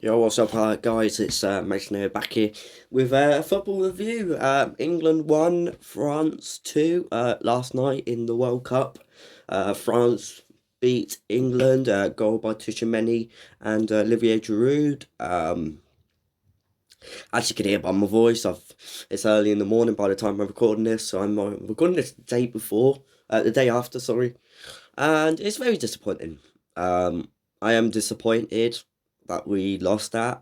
Yo, what's up, guys? It's Mason here, back here with a football review. England won, France 2 last night in the World Cup. France beat England, goal by Tchouaméni and Olivier Giroud. As you can hear by my voice, it's early in the morning by the time I'm recording this, so I'm recording this the day after, sorry. And it's very disappointing. I am disappointed that we lost that.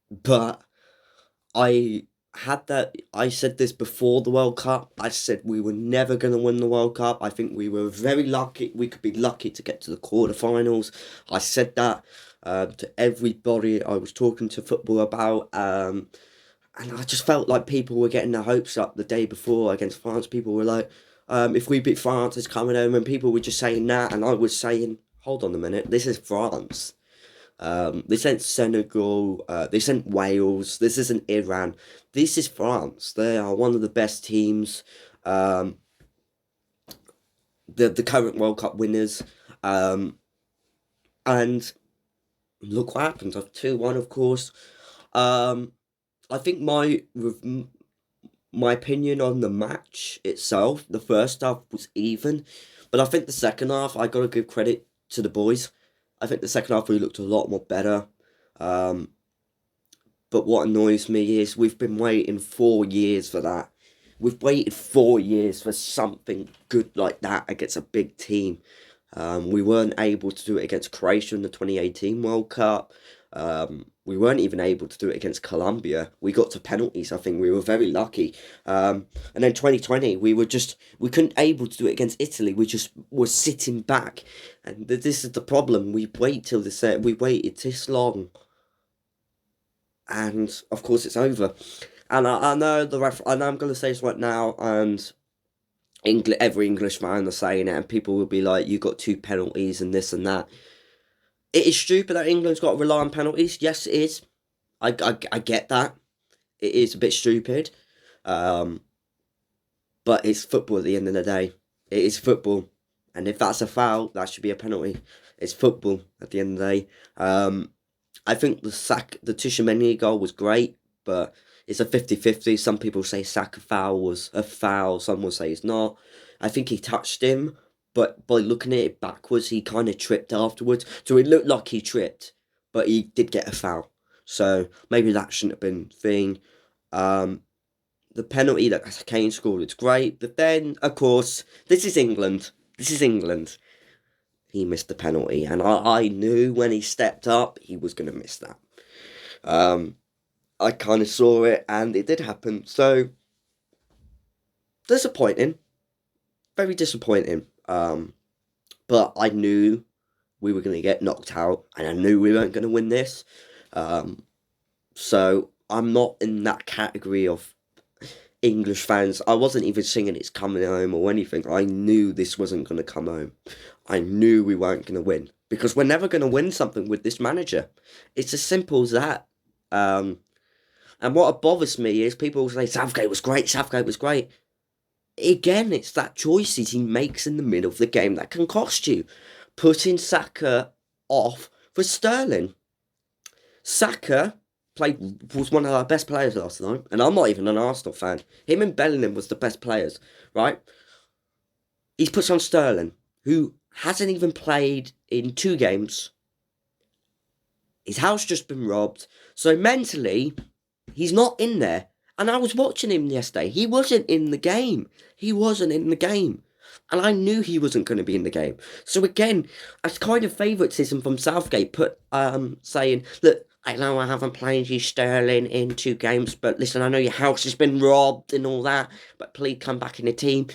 But I said this before the World Cup. I said we were never going to win the World Cup. I think we were very lucky. We could be lucky to get to the quarterfinals. I said that to everybody I was talking to football about. And I just felt like people were getting their hopes up the day before against France. People were like, if we beat France, it's coming home. And people were just saying that. And I was saying, hold on a minute, this is France. They sent Senegal, they sent Wales, this isn't Iran, this is France. They are one of the best teams, the current World Cup winners, and look what happened, 2-1 of course. I think my opinion on the match itself, the first half was even, but I think the second half, I gotta give credit to the boys. I think the second half we looked a lot more better. But what annoys me is we've been waiting 4 years for that. We've waited 4 years for something good like that against a big team. We weren't able to do it against Croatia in the 2018 World Cup. We weren't even able to do it against Colombia. We got to penalties, I think. We were very lucky. And then 2020, we couldn't able to do it against Italy. We just were sitting back. And this is the problem. We waited this long. And, of course, it's over. And I know and I'm going to say this right now, and every English fan are saying it, and people will be like, you got 2 penalties and this and that. It is stupid that England's got to rely on penalties. Yes, it is. I get that. It is a bit stupid. But it's football at the end of the day. It is football. And if that's a foul, that should be a penalty. It's football at the end of the day. I think the Tchouaméni goal was great, but it's a 50-50. Some people say Saka foul was a foul. Some will say it's not. I think he touched him. But by looking at it backwards, he kind of tripped afterwards. So it looked like he tripped, but he did get a foul. So maybe that shouldn't have been the thing. The penalty that Kane scored, it's great. But then, of course, this is England. He missed the penalty. And I knew when he stepped up, he was going to miss that. I kind of saw it, and it did happen. So, disappointing. Very disappointing. But I knew we were going to get knocked out, and I knew we weren't going to win this. So I'm not in that category of English fans. I wasn't even singing "It's Coming Home" or anything. I knew this wasn't going to come home. I knew we weren't going to win, because we're never going to win something with this manager. It's as simple as that. And what bothers me is people say Southgate was great. Again, it's that choices he makes in the middle of the game that can cost you. Putting Saka off for Sterling. Saka was one of our best players last night, and I'm not even an Arsenal fan. Him and Bellingham was the best players, right? He's put on Sterling, who hasn't even played in 2 games. His house just been robbed, so mentally, he's not in there. And I was watching him yesterday. He wasn't in the game. And I knew he wasn't going to be in the game. So again, a kind of favouritism from Southgate saying, look, I know I haven't played you, Sterling, in 2 games, but listen, I know your house has been robbed and all that, but please come back in the team.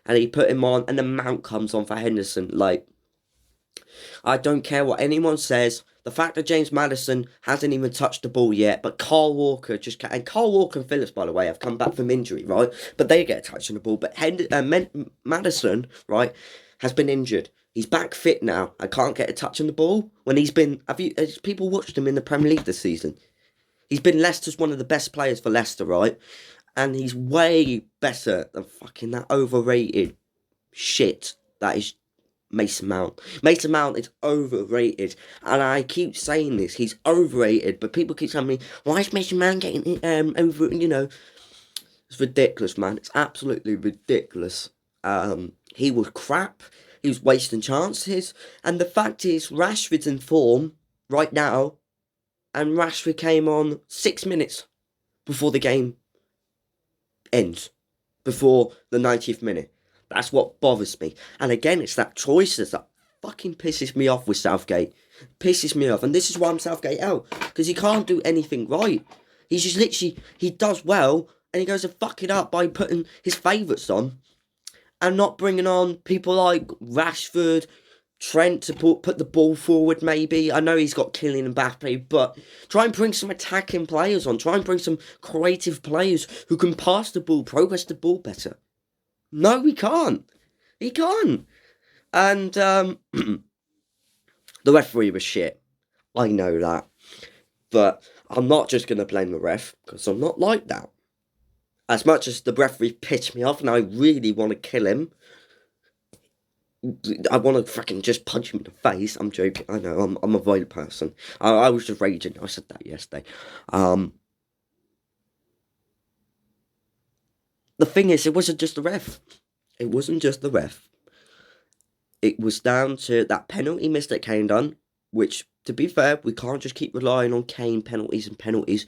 And he put him on, and the Mount comes on for Henderson. Like, I don't care what anyone says. The fact that James Maddison hasn't even touched the ball yet, but Carl Walker and Carl Walker and Phillips, by the way, have come back from injury, right? But they get a touch on the ball. But Maddison, right, has been injured. He's back fit now. I can't get a touch on the ball when he's been. Has people watched him in the Premier League this season? He's been Leicester's one of the best players for Leicester, right? And he's way better than fucking that overrated shit. That is Mason Mount. Mason Mount is overrated, and I keep saying this. He's overrated, but people keep telling me, "Why is Mason Mount getting over?" You know, it's ridiculous, man. It's absolutely ridiculous. He was crap. He was wasting chances, and the fact is, Rashford's in form right now, and Rashford came on 6 minutes before the game ends, before the 90th minute. That's what bothers me. And again, it's that choices that fucking pisses me off with Southgate. Pisses me off. And this is why I'm Southgate out. Because he can't do anything right. He's just literally, he does well, and he goes to fuck it up by putting his favourites on, and not bringing on people like Rashford, Trent to put the ball forward maybe. I know he's got Kylian Mbappe, but try and bring some attacking players on. Try and bring some creative players who can pass the ball, progress the ball better. No, he can't. He can't. And the referee was shit. I know that. But I'm not just going to blame the ref, because I'm not like that. As much as the referee pissed me off and I really want to kill him, I want to fucking just punch him in the face. I'm joking. I know, I'm a violent person. I was just raging. I said that yesterday. The thing is, it wasn't just the ref. It wasn't just the ref. It was down to that penalty miss that Kane done, which, to be fair, we can't just keep relying on Kane penalties and penalties.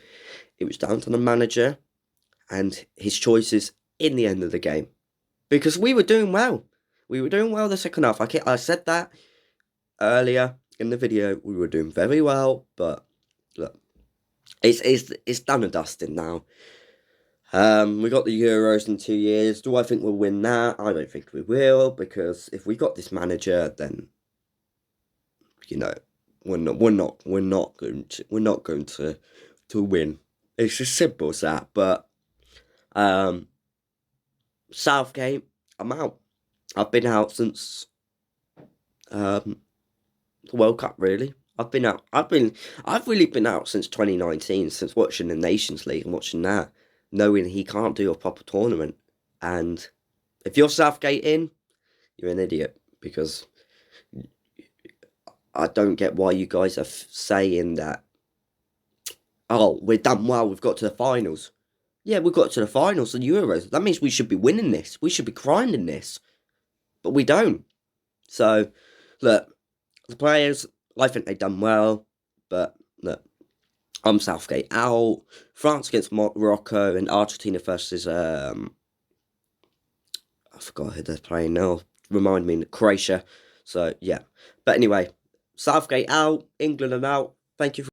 It was down to the manager and his choices in the end of the game. Because we were doing well. We were doing well the second half. I said that earlier in the video. We were doing very well, but look, it's done and dusted now. We got the Euros in 2 years. Do I think we'll win that? I don't think we will, because if we got this manager, then you know we're not going to win. It's as simple as that. But Southgate, I'm out. I've been out since the World Cup, really. I've really been out since 2019, since watching the Nations League and watching that, knowing he can't do a proper tournament. And if you're Southgate in, you're an idiot, because I don't get why you guys are saying that, oh, we're done well, we've got to the finals. Yeah, we've got to the finals, the Euros. That means we should be winning this. We should be grinding this. But we don't. So, look, the players, I think they've done well. But, look, I'm Southgate out. France against Morocco, and Argentina versus, I forgot who they're playing now. Remind me, Croatia. So, yeah. But anyway, Southgate out. England are out. Thank you for